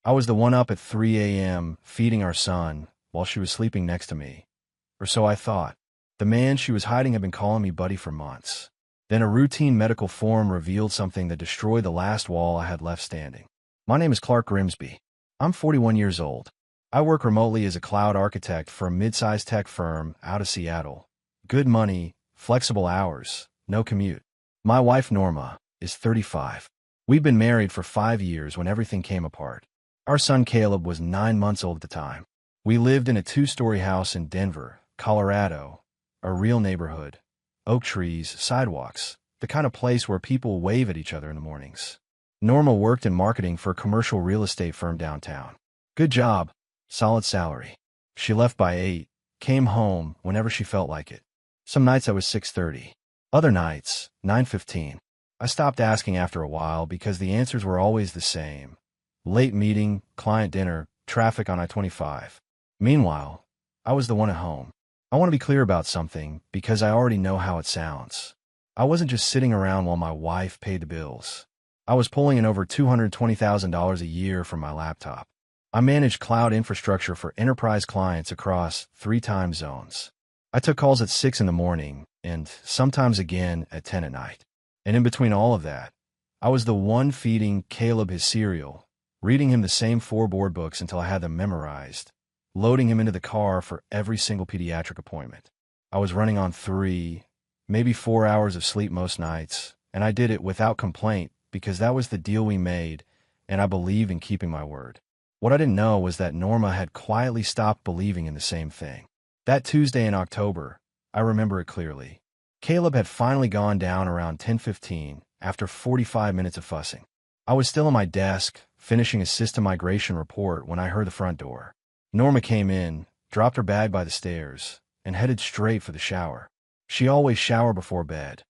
I was the one up at 3 a.m. feeding our son while she was sleeping next to me. Or so I thought. The man she was hiding had been calling me buddy for months. Then a routine medical form revealed something that destroyed the last wall I had left standing. My name is Clark Grimsby. I'm 41 years old. I work remotely as a cloud architect for a mid-sized tech firm out of Seattle. Good money, flexible hours, no commute. My wife, Norma, is 35. We've been married for 5 years when everything came apart. Our son Caleb was 9 months old at the time. We lived in a 2-story house in Denver, Colorado, a real neighborhood. Oak trees, sidewalks, the kind of place where people wave at each other in the mornings. Norma worked in marketing for a commercial real estate firm downtown. Good job, solid salary. She left by 8, came home whenever she felt like it. Some nights I was 6:30. Other nights, 9:15. I stopped asking after a while because the answers were always the same. Late meeting, client dinner, traffic on I-25. Meanwhile, I was the one at home. I want to be clear about something because I already know how it sounds. I wasn't just sitting around while my wife paid the bills. I was pulling in over $220,000 a year from my laptop. I managed cloud infrastructure for enterprise clients across 3 time zones. I took calls at 6 in the morning and sometimes again at 10 at night. And in between all of that, I was the one feeding Caleb his cereal, reading him the same 4 board books until I had them memorized, loading him into the car for every single pediatric appointment. I was running on 3, maybe 4 hours of sleep most nights, and I did it without complaint because that was the deal we made, and I believe in keeping my word. What I didn't know was that Norma had quietly stopped believing in the same thing. That Tuesday in October, I remember it clearly. Caleb had finally gone down around 10:15 after 45 minutes of fussing. I was still at my desk, finishing a system migration report when I heard the front door. Norma came in, dropped her bag by the stairs, and headed straight for the shower. She always showered before bed.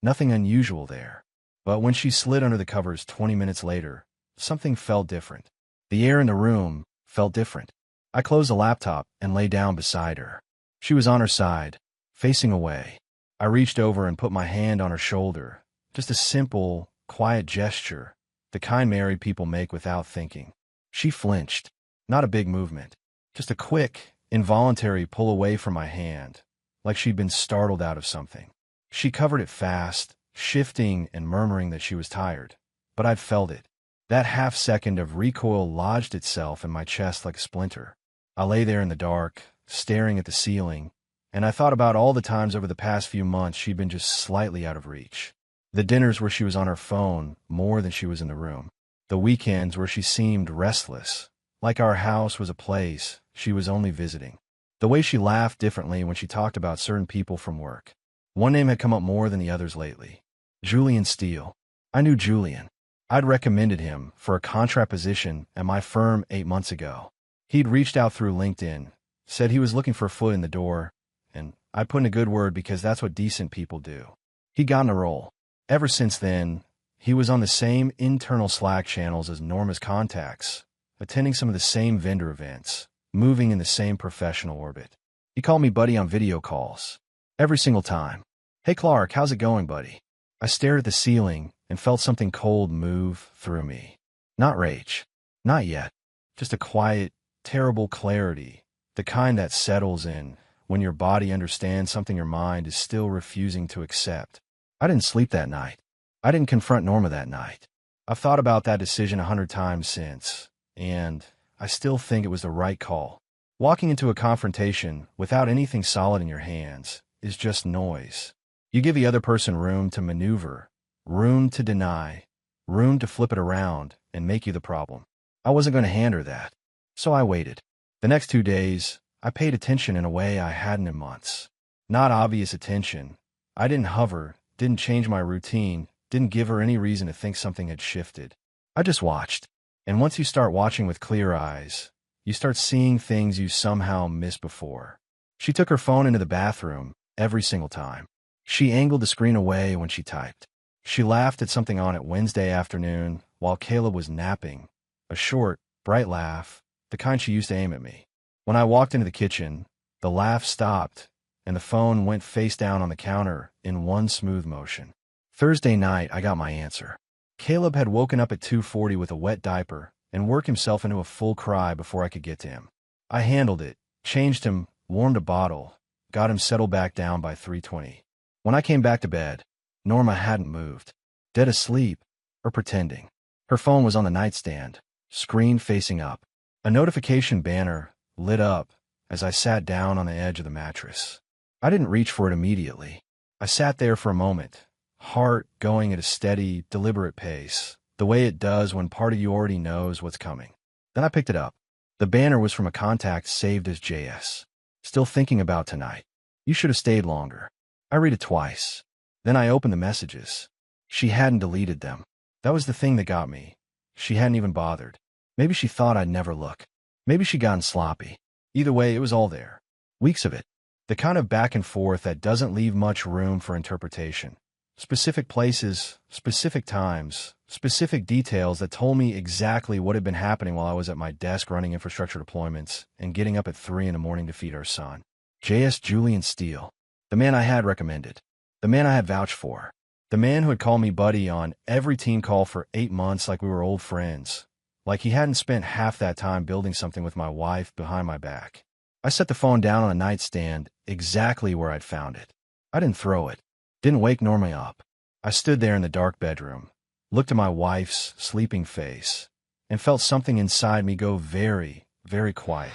Nothing unusual there. But when she slid under the covers 20 minutes later, something felt different. The air in the room felt different. I closed the laptop and lay down beside her. She was on her side, facing away. I reached over and put my hand on her shoulder. Just a simple, quiet gesture, the kind married people make without thinking. She flinched. Not a big movement. Just a quick, involuntary pull away from my hand, like she'd been startled out of something. She covered it fast, shifting and murmuring that she was tired. But I'd felt it. That half second of recoil lodged itself in my chest like a splinter. I lay there in the dark, staring at the ceiling, and I thought about all the times over the past few months she'd been just slightly out of reach. The dinners where she was on her phone more than she was in the room. The weekends where she seemed restless, like our house was a place she was only visiting. The way she laughed differently when she talked about certain people from work. One name had come up more than the others lately. Julian Steele. I knew Julian. I'd recommended him for a contract position at my firm 8 months ago. He'd reached out through LinkedIn, said he was looking for a foot in the door, and I'd put in a good word because that's what decent people do. He'd gotten a role. Ever since then, he was on the same internal Slack channels as Norma's contacts, attending some of the same vendor events, moving in the same professional orbit. He called me buddy on video calls. Every single time. Hey Clark, how's it going, buddy? I stared at the ceiling and felt something cold move through me. Not rage. Not yet. Just a quiet, terrible clarity, the kind that settles in when your body understands something your mind is still refusing to accept. I didn't sleep that night. I didn't confront Norma that night. I've thought about that decision 100 times since, and I still think it was the right call. Walking into a confrontation without anything solid in your hands is just noise. You give the other person room to maneuver, room to deny, room to flip it around and make you the problem. I wasn't going to hand her that. So I waited. The next 2 days, I paid attention in a way I hadn't in months. Not obvious attention. I didn't hover, didn't change my routine, didn't give her any reason to think something had shifted. I just watched. And once you start watching with clear eyes, you start seeing things you somehow missed before. She took her phone into the bathroom every single time. She angled the screen away when she typed. She laughed at something on it Wednesday afternoon while Caleb was napping. A short, bright laugh, the kind she used to aim at me. When I walked into the kitchen, the laugh stopped, and the phone went face down on the counter in one smooth motion. Thursday night, I got my answer. Caleb had woken up at 2:40 with a wet diaper and work himself into a full cry before I could get to him. I handled it, changed him, warmed a bottle, got him settled back down by 3:20. When I came back to bed, Norma hadn't moved. Dead asleep, or pretending. Her phone was on the nightstand, screen facing up. A notification banner lit up as I sat down on the edge of the mattress. I didn't reach for it immediately. I sat there for a moment, heart going at a steady, deliberate pace, the way it does when part of you already knows what's coming. Then I picked it up. The banner was from a contact saved as JS. Still thinking about tonight. You should have stayed longer. I read it twice. Then I opened the messages. She hadn't deleted them. That was the thing that got me. She hadn't even bothered. Maybe she thought I'd never look. Maybe she'd gotten sloppy. Either way, it was all there. Weeks of it. The kind of back and forth that doesn't leave much room for interpretation. Specific places, specific times, specific details that told me exactly what had been happening while I was at my desk running infrastructure deployments and getting up at 3 in the morning to feed our son. J.S. Julian Steele. The man I had recommended. The man I had vouched for. The man who had called me buddy on every team call for 8 months like we were old friends. Like he hadn't spent half that time building something with my wife behind my back. I set the phone down on a nightstand exactly where I'd found it. I didn't throw it. Didn't wake Norma up. I stood there in the dark bedroom, looked at my wife's sleeping face, and felt something inside me go very, very quiet.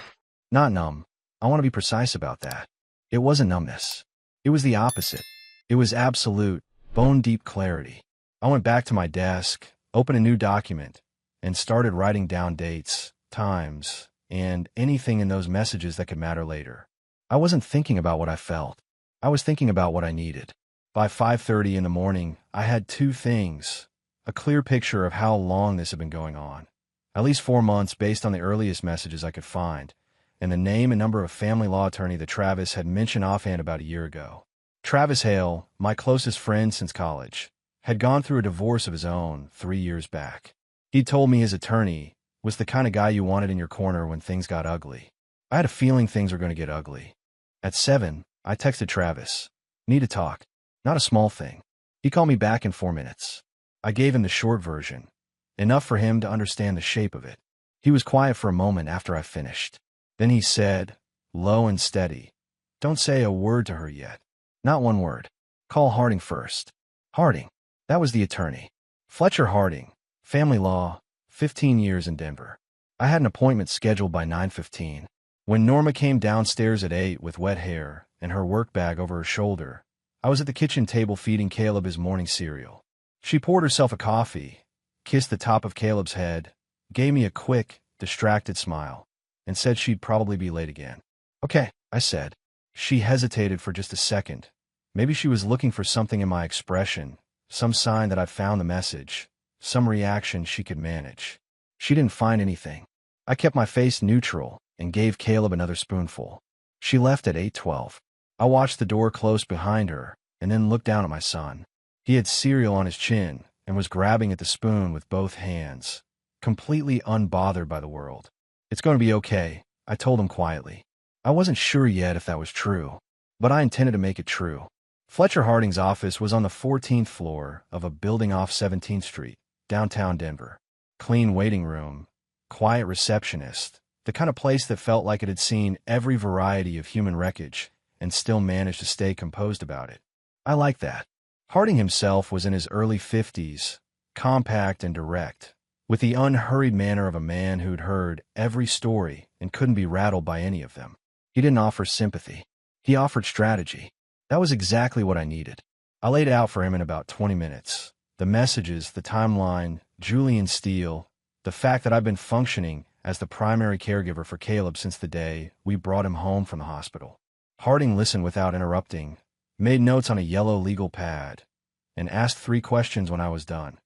Not numb. I want to be precise about that. It wasn't numbness. It was the opposite. It was absolute, bone-deep clarity. I went back to my desk, opened a new document, and started writing down dates, times, and anything in those messages that could matter later. I wasn't thinking about what I felt. I was thinking about what I needed. By 5:30 in the morning, I had two things. A clear picture of how long this had been going on. At least 4 months based on the earliest messages I could find, and the name and number of family law attorney that Travis had mentioned offhand about a year ago. Travis Hale, my closest friend since college, had gone through a divorce of his own 3 years back. He'd told me his attorney was the kind of guy you wanted in your corner when things got ugly. I had a feeling things were going to get ugly. At 7, I texted Travis. Need to talk. Not a small thing. He called me back in 4 minutes. I gave him the short version, enough for him to understand the shape of it. He was quiet for a moment after I finished. Then he said, low and steady, "Don't say a word to her yet. Not one word. Call Harding first." Harding. That was the attorney. Fletcher Harding. Family law, 15 years in Denver. I had an appointment scheduled by 9:15. When Norma came downstairs at 8 with wet hair and her work bag over her shoulder, I was at the kitchen table feeding Caleb his morning cereal. She poured herself a coffee, kissed the top of Caleb's head, gave me a quick, distracted smile, and said she'd probably be late again. "Okay," I said. She hesitated for just a second. Maybe she was looking for something in my expression, some sign that I'd found the message, some reaction she could manage. She didn't find anything. I kept my face neutral and gave Caleb another spoonful. She left at 8:12. I watched the door close behind her and then looked down at my son. He had cereal on his chin and was grabbing at the spoon with both hands, completely unbothered by the world. "It's going to be okay," I told him quietly. I wasn't sure yet if that was true, but I intended to make it true. Fletcher Harding's office was on the 14th floor of a building off 17th Street, downtown Denver. Clean waiting room, quiet receptionist, the kind of place that felt like it had seen every variety of human wreckage and still managed to stay composed about it. I liked that. Harding himself was in his early 50s, compact and direct, with the unhurried manner of a man who'd heard every story and couldn't be rattled by any of them. He didn't offer sympathy. He offered strategy. That was exactly what I needed. I laid it out for him in about 20 minutes. The messages, the timeline, Julian Steele, the fact that I've been functioning as the primary caregiver for Caleb since the day we brought him home from the hospital. Harding listened without interrupting, made notes on a yellow legal pad, and asked 3 questions when I was done.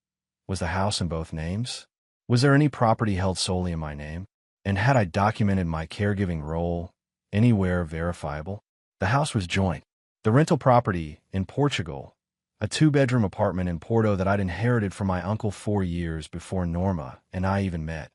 Was the house in both names? Was there any property held solely in my name? And had I documented my caregiving role anywhere verifiable? The house was joint. The rental property in Portugal, a 2-bedroom apartment in Porto that I'd inherited from my uncle 4 years before Norma and I even met,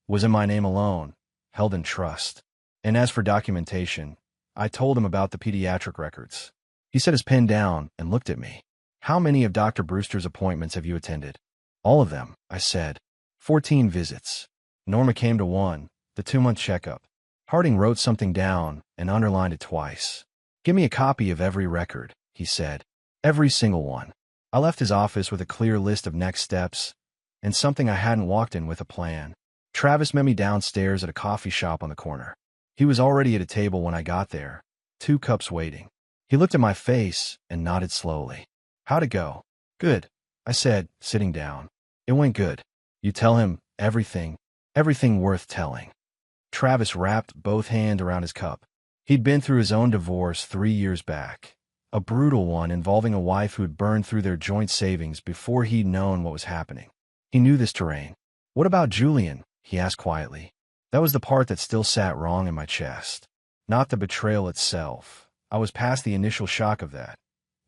was in my name alone, held in trust. And as for documentation, I told him about the pediatric records. He set his pen down and looked at me. "How many of Dr. Brewster's appointments have you attended?" "All of them," I said. 14 visits. Norma came to one, the 2-month checkup. Harding wrote something down and underlined it twice. "Give me a copy of every record," he said. "Every single one." I left his office with a clear list of next steps, and something I hadn't walked in with a plan. Travis met me downstairs at a coffee shop on the corner. He was already at a table when I got there, 2 cups waiting. He looked at my face and nodded slowly. "How'd it go?" "Good," I said, sitting down. "It went good. You tell him everything worth telling." Travis wrapped both hands around his cup. He'd been through his own divorce 3 years back, a brutal one involving a wife who'd burned through their joint savings before he'd known what was happening. He knew this terrain. "What about Julian?" he asked quietly. That was the part that still sat wrong in my chest. Not the betrayal itself. I was past the initial shock of that,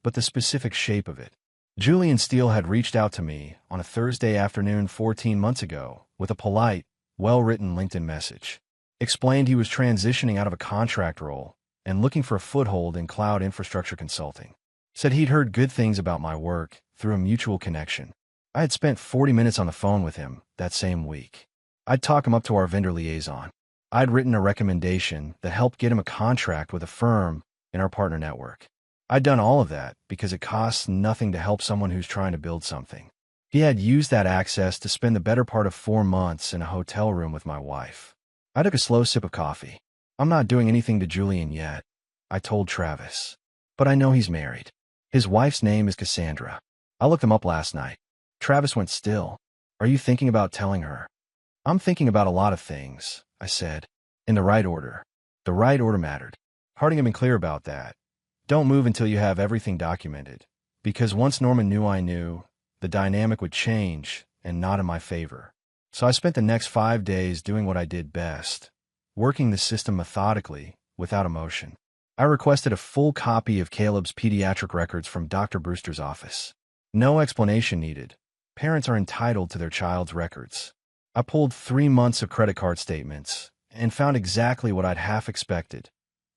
but the specific shape of it. Julian Steele had reached out to me on a Thursday afternoon 14 months ago with a polite, well-written LinkedIn message. Explained he was transitioning out of a contract role and looking for a foothold in cloud infrastructure consulting. Said he'd heard good things about my work through a mutual connection. I had spent 40 minutes on the phone with him that same week. I'd talk him up to our vendor liaison. I'd written a recommendation that helped get him a contract with a firm in our partner network. I'd done all of that because it costs nothing to help someone who's trying to build something. He had used that access to spend the better part of 4 months in a hotel room with my wife. I took a slow sip of coffee. "I'm not doing anything to Julian yet," I told Travis. "But I know he's married. His wife's name is Cassandra. I looked him up last night." Travis went still. "Are you thinking about telling her?" "I'm thinking about a lot of things," I said. "In the right order." The right order mattered. Harding had been clear about that. Don't move until you have everything documented. Because once Norma knew I knew, the dynamic would change, and not in my favor. So I spent the next 5 days doing what I did best, working the system methodically, without emotion. I requested a full copy of Caleb's pediatric records from Dr. Brewster's office. No explanation needed. Parents are entitled to their child's records. I pulled 3 months of credit card statements and found exactly what I'd half expected: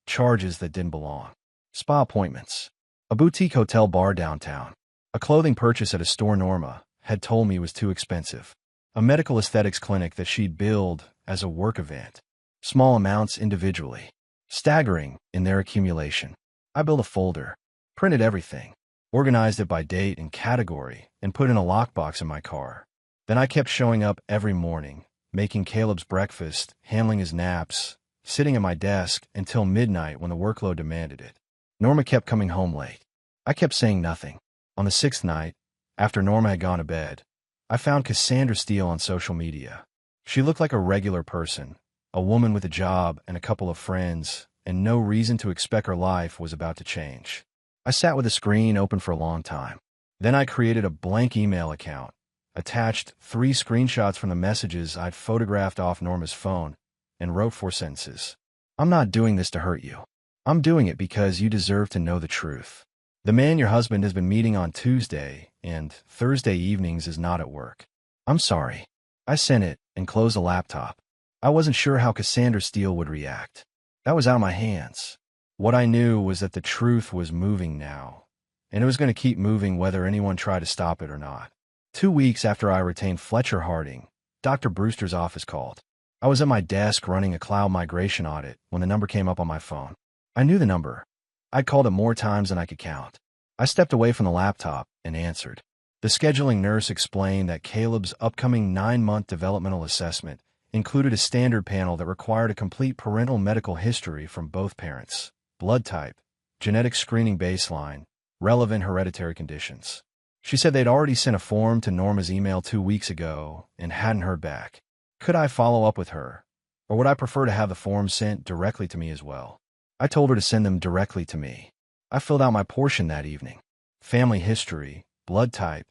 charges that didn't belong. Spa appointments, a boutique hotel bar downtown, a clothing purchase at a store Norma had told me was too expensive, a medical aesthetics clinic that she'd billed as a work event, small amounts individually, staggering in their accumulation. I built a folder, printed everything, organized it by date and category, and put in a lockbox in my car. Then I kept showing up every morning, making Caleb's breakfast, handling his naps, sitting at my desk until midnight when the workload demanded it. Norma kept coming home late. I kept saying nothing. On the 6th night, after Norma had gone to bed, I found Cassandra Steele on social media. She looked like a regular person, a woman with a job and a couple of friends, and no reason to expect her life was about to change. I sat with the screen open for a long time. Then I created a blank email account, attached 3 screenshots from the messages I'd photographed off Norma's phone, and wrote 4 sentences. "I'm not doing this to hurt you. I'm doing it because you deserve to know the truth. The man your husband has been meeting on Tuesday and Thursday evenings is not at work. I'm sorry." I sent it and closed the laptop. I wasn't sure how Cassandra Steele would react. That was out of my hands. What I knew was that the truth was moving now, and it was going to keep moving whether anyone tried to stop it or not. 2 weeks after I retained Fletcher Harding, Dr. Brewster's office called. I was at my desk running a cloud migration audit when the number came up on my phone. I knew the number. I'd called it more times than I could count. I stepped away from the laptop and answered. The scheduling nurse explained that Caleb's upcoming 9-month developmental assessment included a standard panel that required a complete parental medical history from both parents, blood type, genetic screening baseline, relevant hereditary conditions. She said they'd already sent a form to Norma's email 2 weeks ago and hadn't heard back. Could I follow up with her, or would I prefer to have the form sent directly to me as well? I told her to send them directly to me. I filled out my portion that evening. Family history, blood type,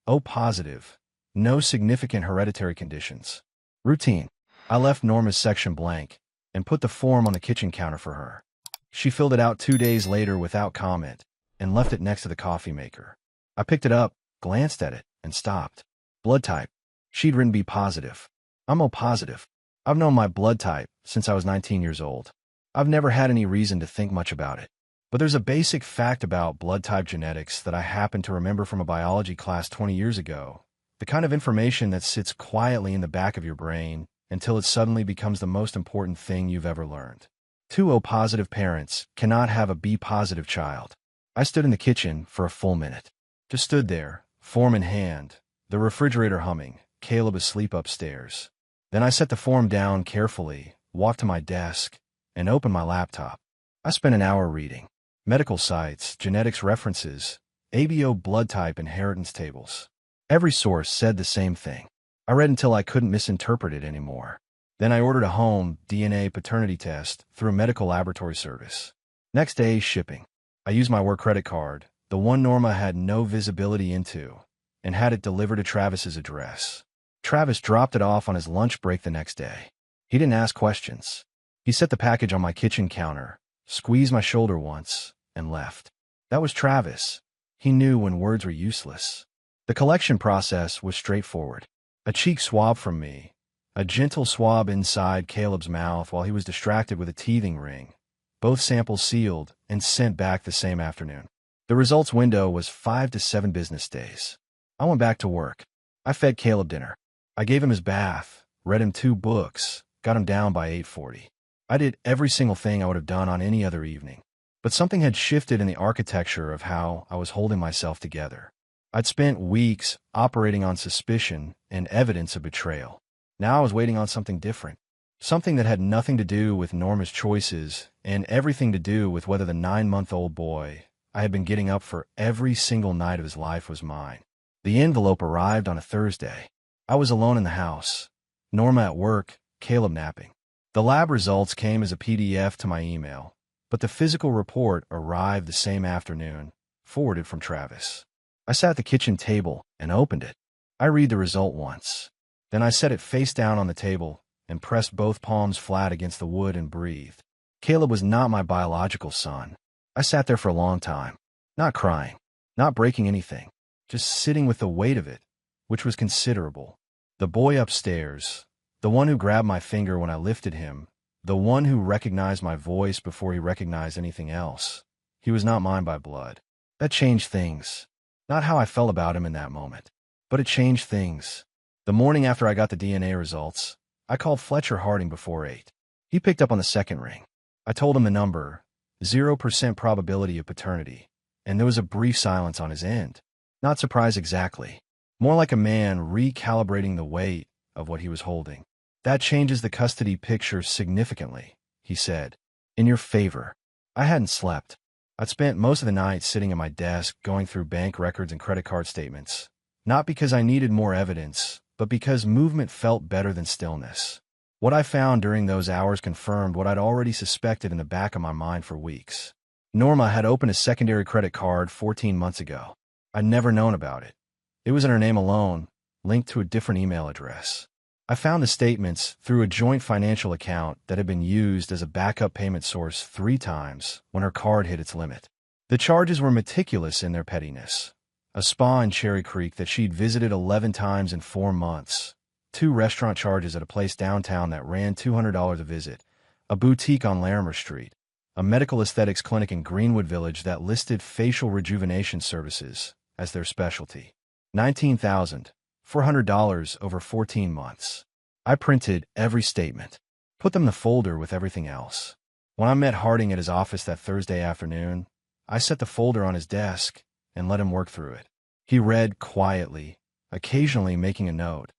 O positive, no significant hereditary conditions. Routine. I left Norma's section blank and put the form on the kitchen counter for her. She filled it out 2 days later without comment and left it next to the coffee maker. I picked it up, glanced at it, and stopped. Blood type. She'd written B positive. I'm O positive. I've known my blood type since I was 19 years old. I've never had any reason to think much about it. But there's a basic fact about blood type genetics that I happen to remember from a biology class 20 years ago. The kind of information that sits quietly in the back of your brain until it suddenly becomes the most important thing you've ever learned. Two O-positive parents cannot have a B-positive child. I stood in the kitchen for a full minute. Just stood there, form in hand, the refrigerator humming, Caleb asleep upstairs. Then I set the form down carefully, walked to my desk, and opened my laptop. I spent an hour reading medical sites, genetics references, ABO blood type inheritance tables. Every source said the same thing. I read until I couldn't misinterpret it anymore. Then I ordered a home DNA paternity test through a medical laboratory service. Next day, shipping. I used my work credit card, the one Norma had no visibility into, and had it delivered to Travis's address. Travis dropped it off on his lunch break the next day. He didn't ask questions. He set the package on my kitchen counter, squeezed my shoulder once, and left. That was Travis. He knew when words were useless. The collection process was straightforward. A cheek swab from me, a gentle swab inside Caleb's mouth while he was distracted with a teething ring, both samples sealed and sent back the same afternoon. The results window was 5 to 7 business days. I went back to work. I fed Caleb dinner. I gave him his bath, read him 2 books, got him down by 8:40. I did every single thing I would have done on any other evening. But something had shifted in the architecture of how I was holding myself together. I'd spent weeks operating on suspicion and evidence of betrayal. Now I was waiting on something different. Something that had nothing to do with Norma's choices and everything to do with whether the 9-month-old boy I had been getting up for every single night of his life was mine. The envelope arrived on a Thursday. I was alone in the house. Norma at work, Caleb napping. The lab results came as a PDF to my email, but the physical report arrived the same afternoon, forwarded from Travis. I sat at the kitchen table and opened it. I read the result once. Then I set it face down on the table and pressed both palms flat against the wood and breathed. Caleb was not my biological son. I sat there for a long time, not crying, not breaking anything, just sitting with the weight of it, which was considerable. The boy upstairs, the one who grabbed my finger when I lifted him, the one who recognized my voice before he recognized anything else. He was not mine by blood. That changed things. Not how I felt about him in that moment, but it changed things. The morning after I got the DNA results, I called Fletcher Harding before 8. He picked up on the second ring. I told him the number, 0% probability of paternity, and there was a brief silence on his end. Not surprised exactly. More like a man recalibrating the weight of what he was holding. That changes the custody picture significantly, he said. In your favor. I hadn't slept. I'd spent most of the night sitting at my desk going through bank records and credit card statements. Not because I needed more evidence, but because movement felt better than stillness. What I found during those hours confirmed what I'd already suspected in the back of my mind for weeks. Norma had opened a secondary credit card 14 months ago. I'd never known about it. It was in her name alone, linked to a different email address. I found the statements through a joint financial account that had been used as a backup payment source 3 times when her card hit its limit. The charges were meticulous in their pettiness. A spa in Cherry Creek that she'd visited 11 times in 4 months, 2 restaurant charges at a place downtown that ran $200 a visit, a boutique on Larimer Street, a medical aesthetics clinic in Greenwood Village that listed facial rejuvenation services as their specialty. $19,400 over 14 months. I printed every statement, put them in the folder with everything else. When I met Harding at his office that Thursday afternoon, I set the folder on his desk and let him work through it. He read quietly, occasionally making a note,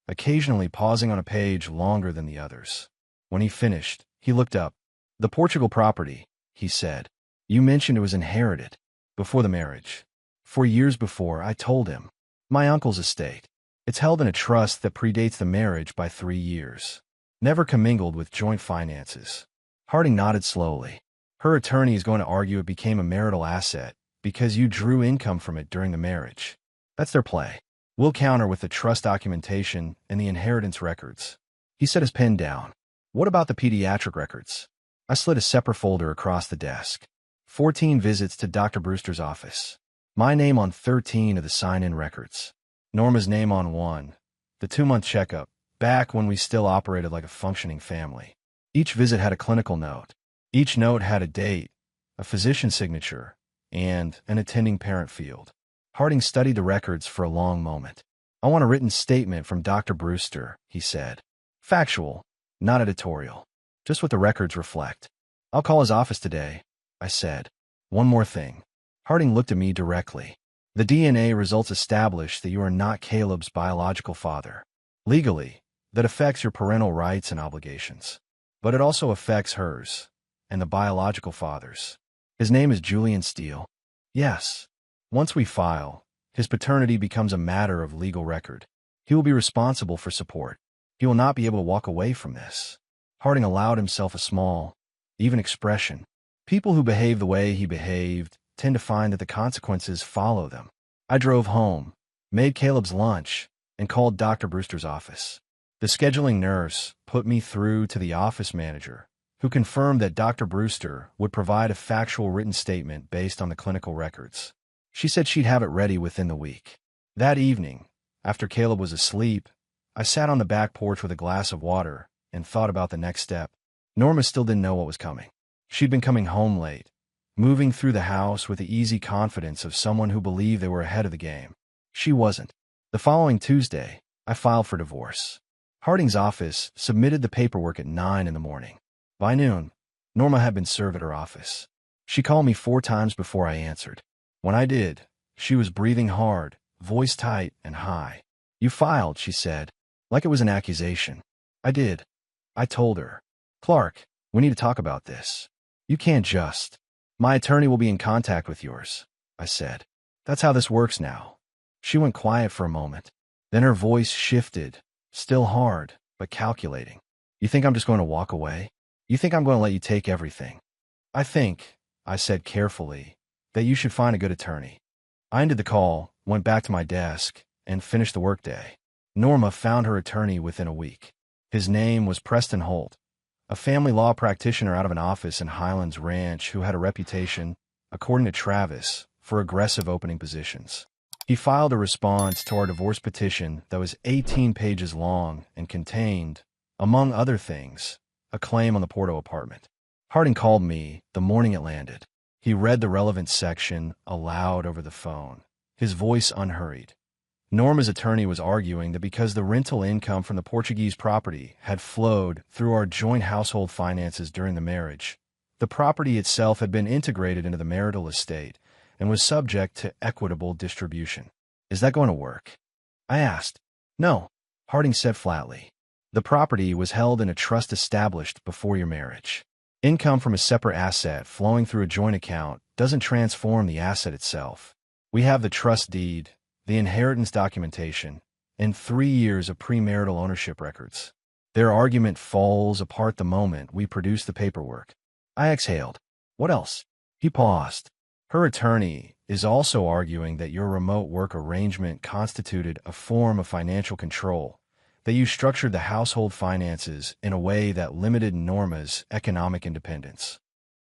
occasionally pausing on a page longer than the others. When he finished, he looked up. The Portugal property, he said. You mentioned it was inherited. Before the marriage. 4 years before, I told him. My uncle's estate. It's held in a trust that predates the marriage by 3 years. Never commingled with joint finances. Harding nodded slowly. Her attorney is going to argue it became a marital asset because you drew income from it during the marriage. That's their play. We'll counter with the trust documentation and the inheritance records. He set his pen down. What about the pediatric records? I slid a separate folder across the desk. 14 visits to Dr. Brewster's office. My name on 13 of the sign-in records. Norma's name on 1. The 2-month checkup, back when we still operated like a functioning family. Each visit had a clinical note. Each note had a date, a physician signature, and an attending parent field. Harding studied the records for a long moment. I want a written statement from Dr. Brewster, he said. Factual, not editorial. Just what the records reflect. I'll call his office today, I said. One more thing. Harding looked at me directly. The DNA results establish that you are not Caleb's biological father. Legally, that affects your parental rights and obligations. But it also affects hers, and the biological father's. His name is Julian Steele. Yes. Once we file, his paternity becomes a matter of legal record. He will be responsible for support. He will not be able to walk away from this. Harding allowed himself a small, even expression. People who behave the way he behaved tend to find that the consequences follow them. I drove home, made Caleb's lunch, and called Dr. Brewster's office. The scheduling nurse put me through to the office manager, who confirmed that Dr. Brewster would provide a factual written statement based on the clinical records. She said she'd have it ready within the week. That evening, after Caleb was asleep, I sat on the back porch with a glass of water and thought about the next step. Norma still didn't know what was coming. She'd been coming home late, moving through the house with the easy confidence of someone who believed they were ahead of the game. She wasn't. The following Tuesday, I filed for divorce. Harding's office submitted the paperwork at 9 in the morning. By noon, Norma had been served at her office. She called me 4 times before I answered. When I did, she was breathing hard, voice tight and high. You filed, she said, like it was an accusation. I did. I told her. Clark, we need to talk about this. You can't just. My attorney will be in contact with yours, I said. That's how this works now. She went quiet for a moment. Then her voice shifted, still hard, but calculating. You think I'm just going to walk away? You think I'm going to let you take everything? I think, I said carefully, that you should find a good attorney. I ended the call, went back to my desk, and finished the workday. Norma found her attorney within a week. His name was Preston Holt, a family law practitioner out of an office in Highlands Ranch who had a reputation, according to Travis, for aggressive opening positions. He filed a response to our divorce petition that was 18 pages long and contained, among other things, a claim on the Porto apartment. Harding called me the morning it landed. He read the relevant section aloud over the phone, his voice unhurried. Norma's attorney was arguing that because the rental income from the Portuguese property had flowed through our joint household finances during the marriage, the property itself had been integrated into the marital estate and was subject to equitable distribution. Is that going to work? I asked. No, Harding said flatly. The property was held in a trust established before your marriage. Income from a separate asset flowing through a joint account doesn't transform the asset itself. We have the trust deed, the inheritance documentation, and 3 years of premarital ownership records. Their argument falls apart the moment we produce the paperwork. I exhaled. What else? He paused. Her attorney is also arguing that your remote work arrangement constituted a form of financial control, that you structured the household finances in a way that limited Norma's economic independence.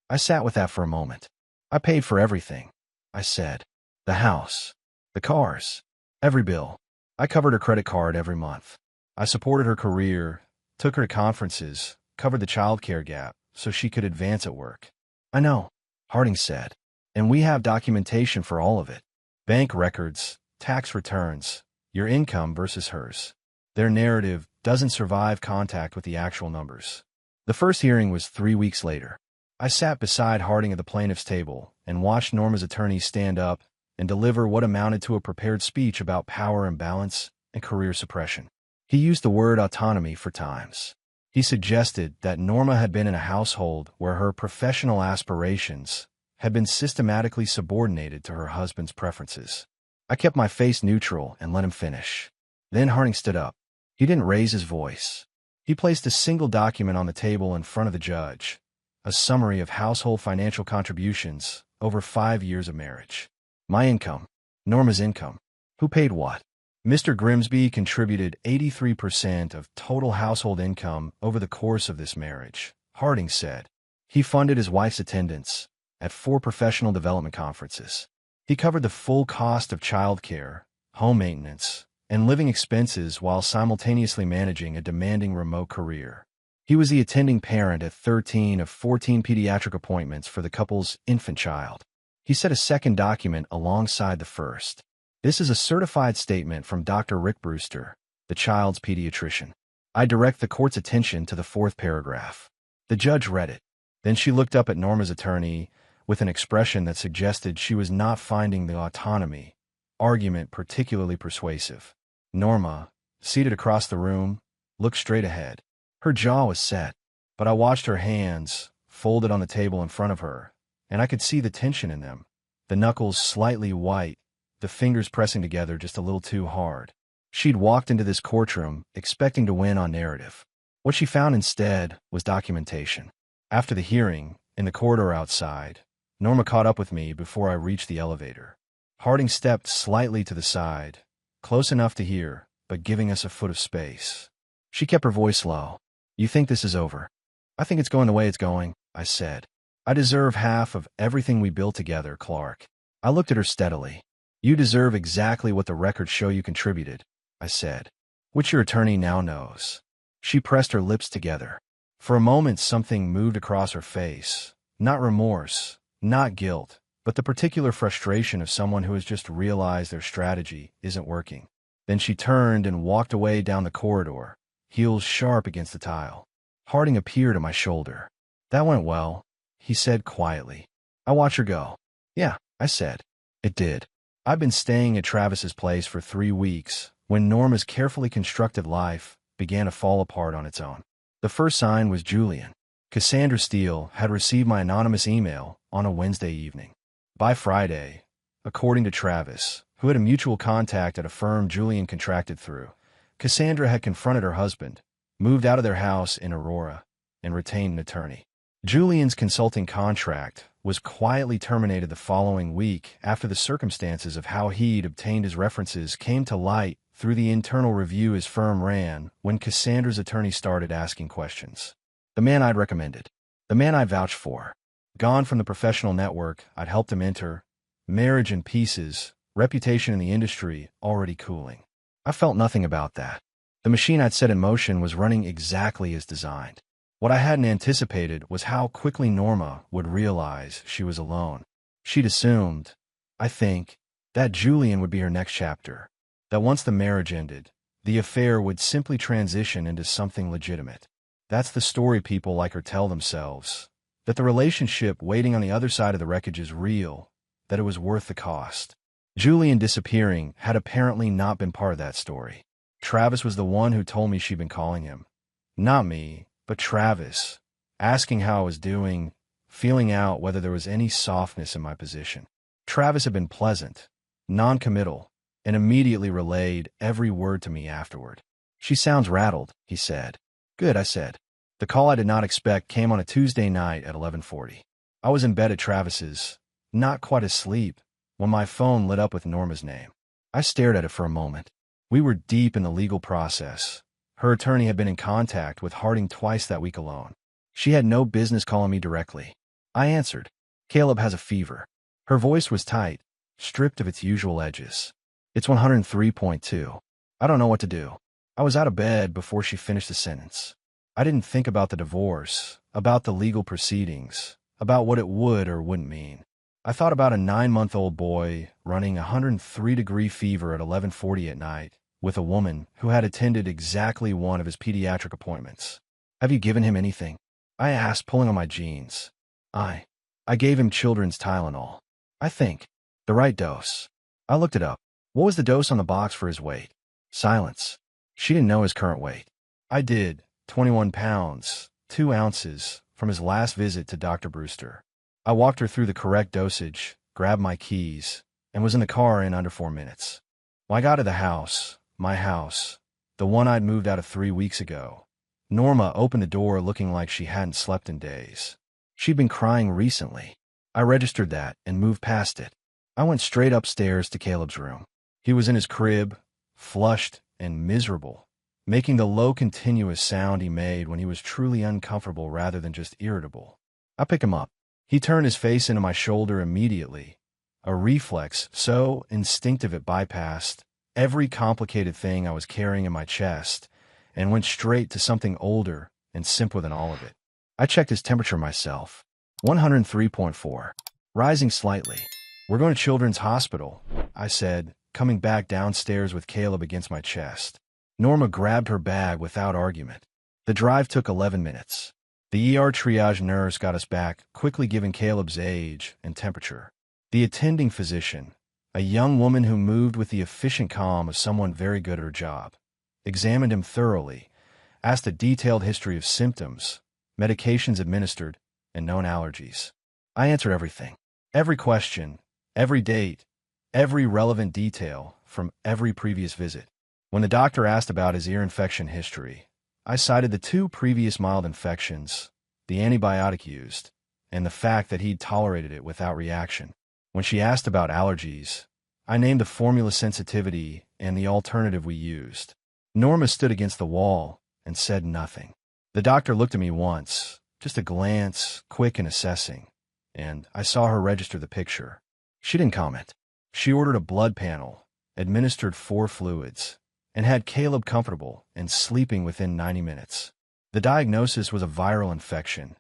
I sat with that for a moment. I paid for everything, I said. The house, the cars, every bill. I covered her credit card every month. I supported her career, took her to conferences, covered the childcare gap so she could advance at work. I know, Harding said, and we have documentation for all of it. Bank records, tax returns, your income versus hers. Their narrative doesn't survive contact with the actual numbers. The first hearing was 3 weeks later. I sat beside Harding at the plaintiff's table and watched Norma's attorney stand up and deliver what amounted to a prepared speech about power imbalance and career suppression. He used the word autonomy 4 times. He suggested that Norma had been in a household where her professional aspirations had been systematically subordinated to her husband's preferences. I kept my face neutral and let him finish. Then Harding stood up. He didn't raise his voice. He placed a single document on the table in front of the judge, a summary of household financial contributions over 5 years of marriage. My income, Norma's income. Who paid what? Mr. Grimsby contributed 83% of total household income over the course of this marriage, Harding said. He funded his wife's attendance at 4 professional development conferences. He covered the full cost of childcare, home maintenance, and living expenses while simultaneously managing a demanding remote career. He was the attending parent at 13 of 14 pediatric appointments for the couple's infant child. He set a second document alongside the first. This is a certified statement from Dr. Rick Brewster, the child's pediatrician. I direct the court's attention to the fourth paragraph. The judge read it. Then she looked up at Norma's attorney with an expression that suggested she was not finding the autonomy argument particularly persuasive. Norma, seated across the room, looked straight ahead. Her jaw was set, but I watched her hands folded on the table in front of her, and I could see the tension in them, the knuckles slightly white, the fingers pressing together just a little too hard. She'd walked into this courtroom expecting to win on narrative. What she found instead was documentation. After the hearing, in the corridor outside, Norma caught up with me before I reached the elevator. Harding stepped slightly to the side, close enough to hear, but giving us a foot of space. She kept her voice low. You think this is over? I think it's going the way it's going, I said. I deserve half of everything we built together, Clark. I looked at her steadily. You deserve exactly what the records show you contributed, I said, which your attorney now knows. She pressed her lips together. For a moment something moved across her face. Not remorse, not guilt, but the particular frustration of someone who has just realized their strategy isn't working. Then she turned and walked away down the corridor, heels sharp against the tile. Harding appeared at my shoulder. That went well, he said quietly. I watched her go. Yeah, I said. It did. I've been staying at Travis's place for 3 weeks when Norma's carefully constructed life began to fall apart on its own. The first sign was Julian. Cassandra Steele had received my anonymous email on a Wednesday evening. By Friday, according to Travis, who had a mutual contact at a firm Julian contracted through, Cassandra had confronted her husband, moved out of their house in Aurora, and retained an attorney. Julian's consulting contract was quietly terminated the following week after the circumstances of how he'd obtained his references came to light through the internal review his firm ran when Cassandra's attorney started asking questions. The man I'd recommended. The man I vouched for. Gone from the professional network I'd helped him enter, marriage in pieces, reputation in the industry already cooling. I felt nothing about that. The machine I'd set in motion was running exactly as designed. What I hadn't anticipated was how quickly Norma would realize she was alone. She'd assumed, I think, that Julian would be her next chapter, that once the marriage ended, the affair would simply transition into something legitimate. That's the story people like her tell themselves, that the relationship waiting on the other side of the wreckage is real, that it was worth the cost. Julian disappearing had apparently not been part of that story. Travis was the one who told me she'd been calling him. Not me, but Travis, asking how I was doing, feeling out whether there was any softness in my position. Travis had been pleasant, non-committal, and immediately relayed every word to me afterward. She sounds rattled, he said. Good, I said. The call I did not expect came on a Tuesday night at 11:40. I was in bed at Travis's, not quite asleep, when my phone lit up with Norma's name. I stared at it for a moment. We were deep in the legal process. Her attorney had been in contact with Harding twice that week alone. She had no business calling me directly. I answered. Caleb has a fever. Her voice was tight, stripped of its usual edges. It's 103.2. I don't know what to do. I was out of bed before she finished the sentence. I didn't think about the divorce, about the legal proceedings, about what it would or wouldn't mean. I thought about a 9-month-old boy running 103-degree fever at 11:40 at night with a woman who had attended exactly one of his pediatric appointments. Have you given him anything? I asked, pulling on my jeans. I gave him children's Tylenol. I think. The right dose. I looked it up. What was the dose on the box for his weight? Silence. She didn't know his current weight. I did. 21 pounds, 2 ounces, from his last visit to Dr. Brewster. I walked her through the correct dosage, grabbed my keys, and was in the car in under 4 minutes. When I got to the house, my house, the one I'd moved out of 3 weeks ago, Norma opened the door looking like she hadn't slept in days. She'd been crying recently. I registered that and moved past it. I went straight upstairs to Caleb's room. He was in his crib, flushed and miserable, making the low continuous sound he made when he was truly uncomfortable rather than just irritable. I picked him up. He turned his face into my shoulder immediately, a reflex so instinctive it bypassed every complicated thing I was carrying in my chest and went straight to something older and simpler than all of it. I checked his temperature myself. 103.4. Rising slightly. We're going to Children's Hospital, I said, coming back downstairs with Caleb against my chest. Norma grabbed her bag without argument. The drive took 11 minutes. The ER triage nurse got us back, quickly giving Caleb's age and temperature. The attending physician, a young woman who moved with the efficient calm of someone very good at her job, examined him thoroughly, asked a detailed history of symptoms, medications administered, and known allergies. I answered everything. Every question, every date, every relevant detail from every previous visit. When the doctor asked about his ear infection history, I cited the 2 previous mild infections, the antibiotic used, and the fact that he'd tolerated it without reaction. When she asked about allergies, I named the formula sensitivity and the alternative we used. Norma stood against the wall and said nothing. The doctor looked at me once, just a glance, quick and assessing, and I saw her register the picture. She didn't comment. She ordered a blood panel, administered 4 fluids, and had Caleb comfortable and sleeping within 90 minutes. The diagnosis was a viral infection,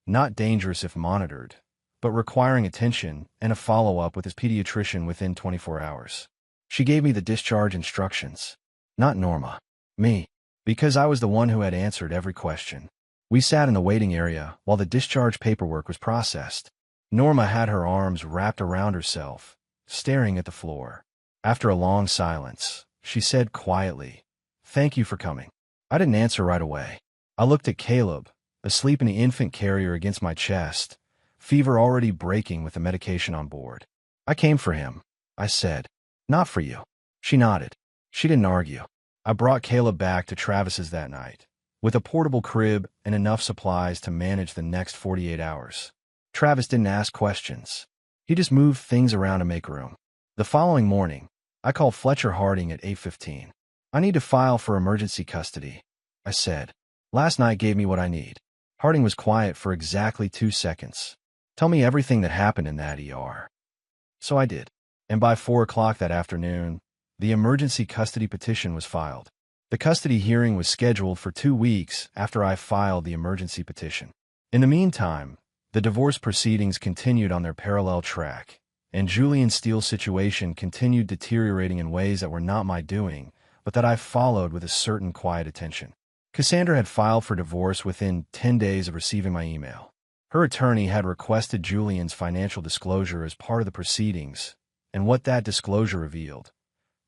not dangerous if monitored, but requiring attention and a follow-up with his pediatrician within 24 hours. She gave me the discharge instructions. Not Norma. Me. Because I was the one who had answered every question. We sat in the waiting area while the discharge paperwork was processed. Norma had her arms wrapped around herself, staring at the floor. After a long silence, she said quietly, "Thank you for coming." I didn't answer right away. I looked at Caleb, asleep in the infant carrier against my chest, fever already breaking with the medication on board. "I came for him," I said. "Not for you." She nodded. She didn't argue. I brought Caleb back to Travis's that night, with a portable crib and enough supplies to manage the next 48 hours. Travis didn't ask questions. He just moved things around to make room. The following morning, I called Fletcher Harding at 8:15. "I need to file for emergency custody," I said. "Last night gave me what I need." Harding was quiet for exactly 2 seconds. "Tell me everything that happened in that ER." So I did. And by 4 o'clock that afternoon, the emergency custody petition was filed. The custody hearing was scheduled for 2 weeks after I filed the emergency petition. In the meantime, the divorce proceedings continued on their parallel track, and Julian Steele's situation continued deteriorating in ways that were not my doing, but that I followed with a certain quiet attention. Cassandra had filed for divorce within 10 days of receiving my email. Her attorney had requested Julian's financial disclosure as part of the proceedings, and what that disclosure revealed,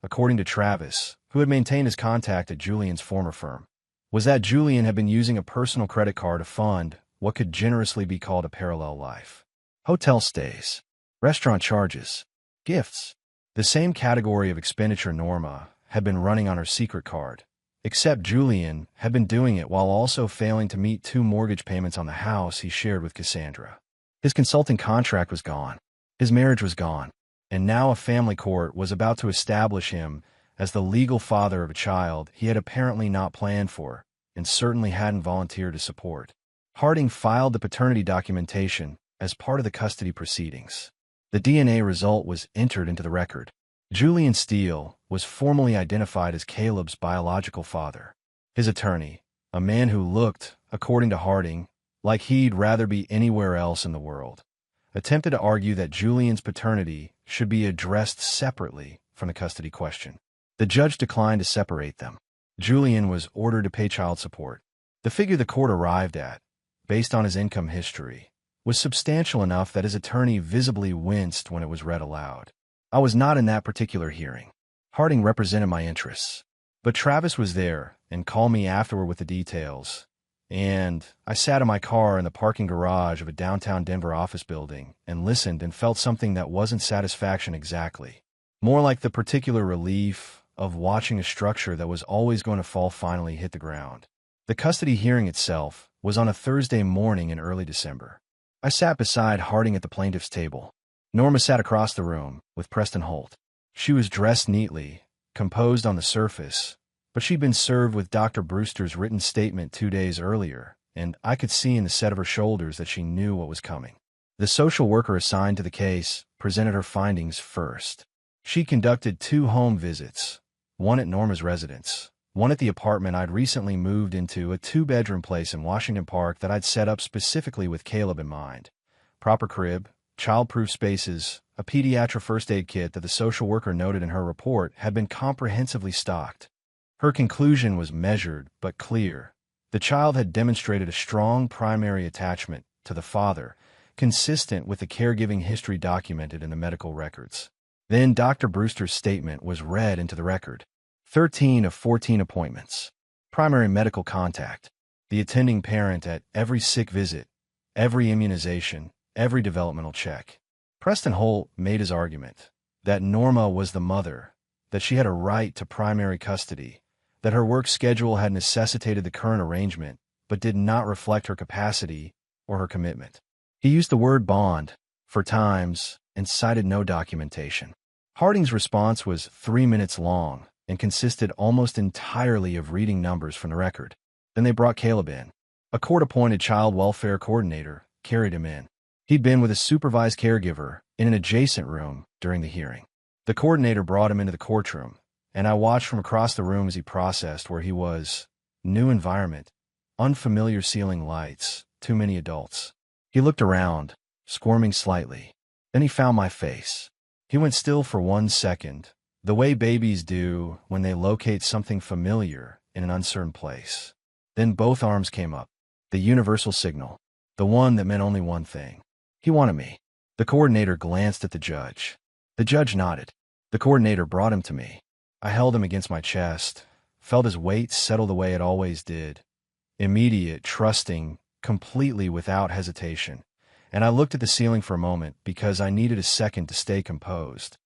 according to Travis, who had maintained his contact at Julian's former firm, was that Julian had been using a personal credit card to fund what could generously be called a parallel life. Hotel stays, restaurant charges, gifts, the same category of expenditure Norma had been running on her secret card, except Julian had been doing it while also failing to meet 2 mortgage payments on the house he shared with Cassandra. His consulting contract was gone. His marriage was gone. And now a family court was about to establish him as the legal father of a child he had apparently not planned for and certainly hadn't volunteered to support. Harding filed the paternity documentation as part of the custody proceedings. The DNA result was entered into the record. Julian Steele was formally identified as Caleb's biological father. His attorney, a man who looked, according to Harding, like he'd rather be anywhere else in the world, attempted to argue that Julian's paternity should be addressed separately from the custody question. The judge declined to separate them. Julian was ordered to pay child support. The figure the court arrived at, based on his income history, was substantial enough that his attorney visibly winced when it was read aloud. I was not in that particular hearing. Harding represented my interests. But Travis was there and called me afterward with the details. And I sat in my car in the parking garage of a downtown Denver office building and listened and felt something that wasn't satisfaction exactly. More like the particular relief of watching a structure that was always going to fall finally hit the ground. The custody hearing itself was on a Thursday morning in early December. I sat beside Harding at the plaintiff's table. Norma sat across the room with Preston Holt. She was dressed neatly, composed on the surface, but she'd been served with Dr. Brewster's written statement 2 days earlier, and I could see in the set of her shoulders that she knew what was coming. The social worker assigned to the case presented her findings first. She conducted 2 home visits, one at Norma's residence, one at the apartment I'd recently moved into, a 2-bedroom place in Washington Park that I'd set up specifically with Caleb in mind. Proper crib, child-proof spaces, a pediatric first aid kit that the social worker noted in her report had been comprehensively stocked. Her conclusion was measured but clear. The child had demonstrated a strong primary attachment to the father, consistent with the caregiving history documented in the medical records. Then Dr. Brewster's statement was read into the record. 13 of 14 appointments. Primary medical contact. The attending parent at every sick visit, every immunization, every developmental check. Preston Holt made his argument that Norma was the mother, that she had a right to primary custody, that her work schedule had necessitated the current arrangement, but did not reflect her capacity or her commitment. He used the word bond for times and cited no documentation. Harding's response was 3 minutes long and consisted almost entirely of reading numbers from the record. Then they brought Caleb in. A court-appointed child welfare coordinator carried him in. He'd been with a supervised caregiver in an adjacent room during the hearing. The coordinator brought him into the courtroom, and I watched from across the room as he processed where he was. New environment, unfamiliar ceiling lights, too many adults. He looked around, squirming slightly. Then he found my face. He went still for 1 second, the way babies do when they locate something familiar in an uncertain place. Then both arms came up, the universal signal, the one that meant only one thing. He wanted me. The coordinator glanced at the judge. The judge nodded. The coordinator brought him to me. I held him against my chest, felt his weight settle the way it always did. Immediate, trusting, completely without hesitation. And I looked at the ceiling for a moment because I needed a second to stay composed.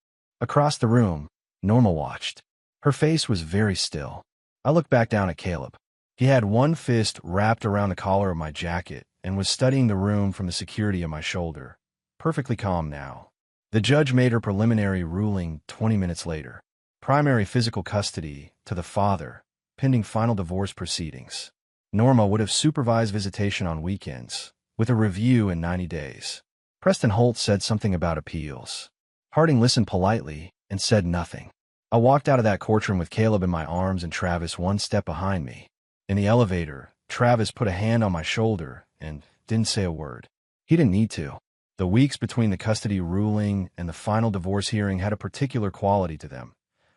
Across the room, Norma watched. Her face was very still. I looked back down at Caleb. He had one fist wrapped around the collar of my jacket and was studying the room from the security of my shoulder. Perfectly calm now. The judge made her preliminary ruling 20 minutes later. Primary physical custody to the father, pending final divorce proceedings. Norma would have supervised visitation on weekends, with a review in 90 days. Preston Holt said something about appeals. Harding listened politely and said nothing. I walked out of that courtroom with Caleb in my arms and Travis one step behind me. In the elevator, Travis put a hand on my shoulder and didn't say a word. He didn't need to. The weeks between the custody ruling and the final divorce hearing had a particular quality to them,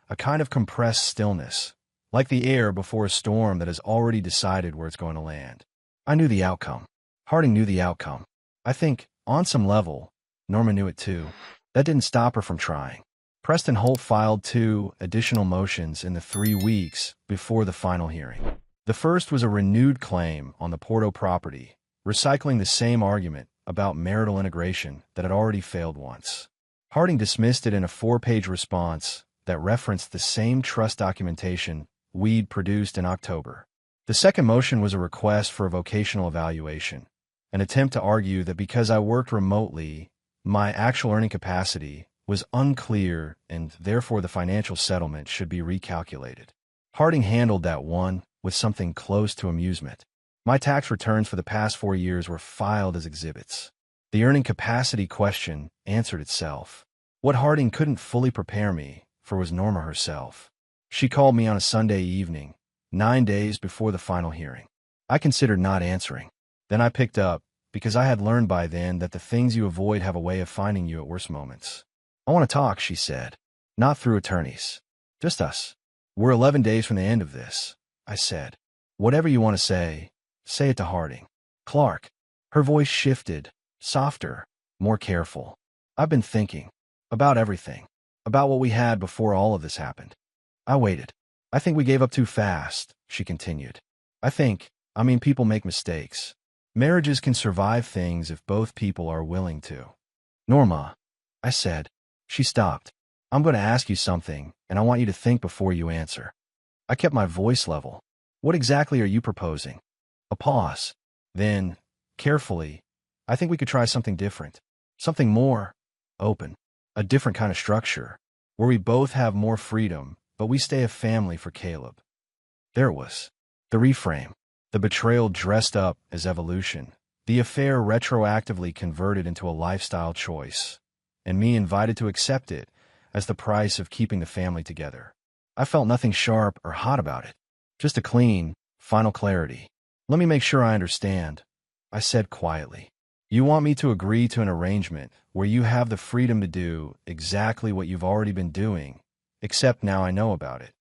a kind of compressed stillness, like the air before a storm that has already decided where it's going to land. I knew the outcome. Harding knew the outcome. I think, on some level, Norma knew it too. That didn't stop her from trying. Preston Holt filed 2 additional motions in the 3 weeks before the final hearing. The first was a renewed claim on the Porto property, recycling the same argument about marital integration that had already failed once. Harding dismissed it in a 4-page response that referenced the same trust documentation we'd produced in October. The second motion was a request for a vocational evaluation, an attempt to argue that because I worked remotely, my actual earning capacity was unclear and therefore the financial settlement should be recalculated. Harding handled that one with something close to amusement. My tax returns for the past 4 years were filed as exhibits. The earning capacity question answered itself. What Harding couldn't fully prepare me for was Norma herself. She called me on a Sunday evening, 9 days before the final hearing. I considered not answering. Then I picked up, because I had learned by then that the things you avoid have a way of finding you at worse moments. I want to talk, she said. Not through attorneys. Just us. We're 11 days from the end of this, I said. Whatever you want to say it to Harding. Clark. Her voice shifted, softer, more careful. I've been thinking. About everything. About what we had before all of this happened. I waited. I think we gave up too fast, she continued. I mean people make mistakes. Marriages can survive things if both people are willing to. Norma, I said. She stopped. I'm going to ask you something, and I want you to think before you answer. I kept my voice level. What exactly are you proposing? A pause. Then, carefully, I think we could try something different. Something more open. A different kind of structure, where we both have more freedom, but we stay a family for Caleb. There it was. The reframe. The betrayal dressed up as evolution. The affair retroactively converted into a lifestyle choice. And me invited to accept it as the price of keeping the family together. I felt nothing sharp or hot about it. Just a clean, final clarity. Let me make sure I understand, I said quietly. You want me to agree to an arrangement where you have the freedom to do exactly what you've already been doing, except now I know about it,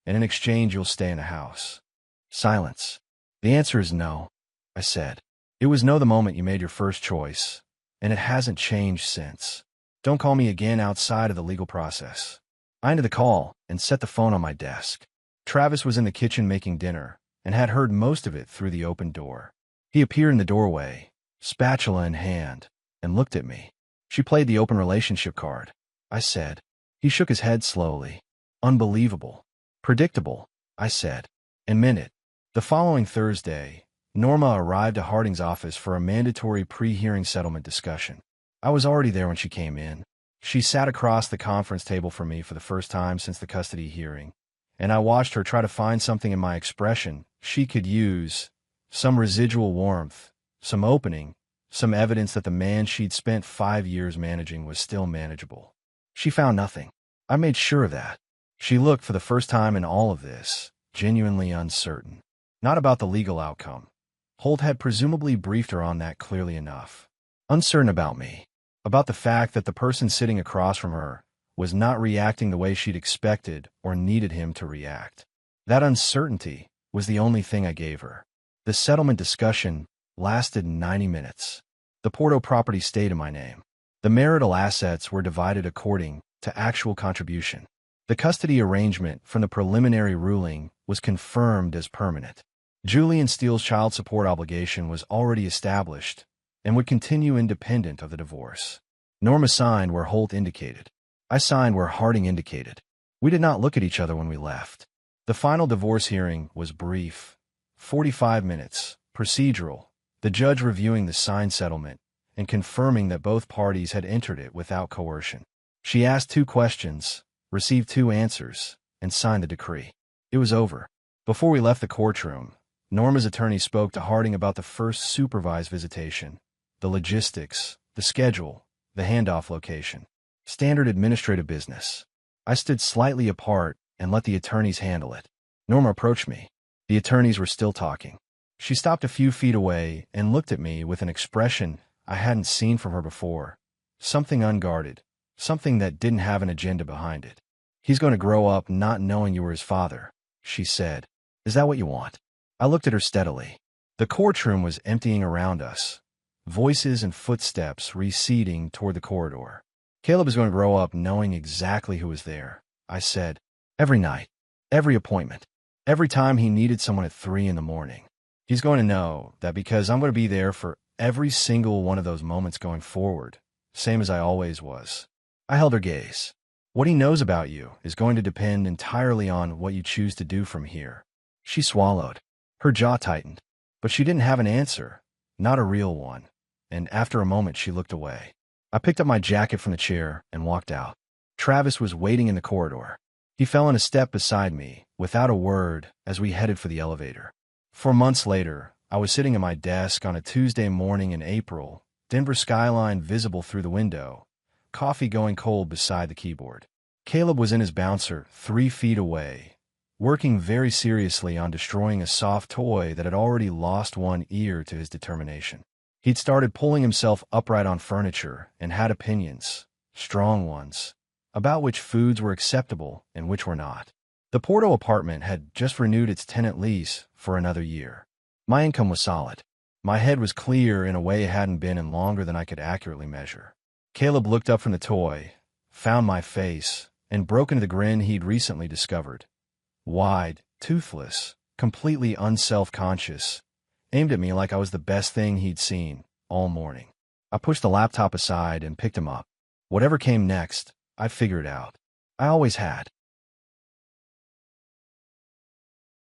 and in exchange you'll stay in the house. Silence. The answer is no, I said. It was no the moment you made your first choice, and it hasn't changed since. Don't call me again outside of the legal process. I ended the call and set the phone on my desk. Travis was in the kitchen making dinner and had heard most of it through the open door. He appeared in the doorway, spatula in hand, and looked at me. She played the open relationship card, I said. He shook his head slowly. Unbelievable. Predictable, I said. And meant it. The following Thursday, Norma arrived at Harding's office for a mandatory pre-hearing settlement discussion. I was already there when she came in. She sat across the conference table from me for the first time since the custody hearing, and I watched her try to find something in my expression she could use, some residual warmth, some opening, some evidence that the man she'd spent 5 years managing was still manageable. She found nothing. I made sure of that. She looked, for the first time in all of this, genuinely uncertain. Not about the legal outcome. Holt had presumably briefed her on that clearly enough. Uncertain about me. About the fact that the person sitting across from her was not reacting the way she'd expected or needed him to react. That uncertainty was the only thing I gave her. The settlement discussion lasted 90 minutes. The Porto property stayed in my name. The marital assets were divided according to actual contribution. The custody arrangement from the preliminary ruling was confirmed as permanent. Julian Steele's child support obligation was already established and would continue independent of the divorce. Norma signed where Holt indicated. I signed where Harding indicated. We did not look at each other when we left. The final divorce hearing was brief, 45 minutes, procedural, the judge reviewing the signed settlement and confirming that both parties had entered it without coercion. She asked 2 questions, received 2 answers, and signed the decree. It was over. Before we left the courtroom, Norma's attorney spoke to Harding about the first supervised visitation, the logistics, the schedule, the handoff location. Standard administrative business. I stood slightly apart and let the attorneys handle it. Norma approached me. The attorneys were still talking. She stopped a few feet away and looked at me with an expression I hadn't seen from her before. Something unguarded. Something that didn't have an agenda behind it. He's going to grow up not knowing you were his father, she said. Is that what you want? I looked at her steadily. The courtroom was emptying around us. Voices and footsteps receding toward the corridor. Caleb is going to grow up knowing exactly who was there, I said. Every night. Every appointment. Every time he needed someone at 3 in the morning. He's going to know that because I'm going to be there for every single one of those moments going forward, same as I always was. I held her gaze. What he knows about you is going to depend entirely on what you choose to do from here. She swallowed. Her jaw tightened. But she didn't have an answer. Not a real one. And after a moment she looked away. I picked up my jacket from the chair and walked out. Travis was waiting in the corridor. He fell in a step beside me, without a word, as we headed for the elevator. 4 months later, I was sitting at my desk on a Tuesday morning in April, Denver skyline visible through the window, coffee going cold beside the keyboard. Caleb was in his bouncer 3 feet away, working very seriously on destroying a soft toy that had already lost one ear to his determination. He'd started pulling himself upright on furniture and had opinions, strong ones, about which foods were acceptable and which were not. The Porto apartment had just renewed its tenant lease for another year. My income was solid. My head was clear in a way it hadn't been in longer than I could accurately measure. Caleb looked up from the toy, found my face, and broke into the grin he'd recently discovered. Wide, toothless, completely unself-conscious, aimed at me like I was the best thing he'd seen all morning. I pushed the laptop aside and picked him up. Whatever came next, I'd figure it out. I always had.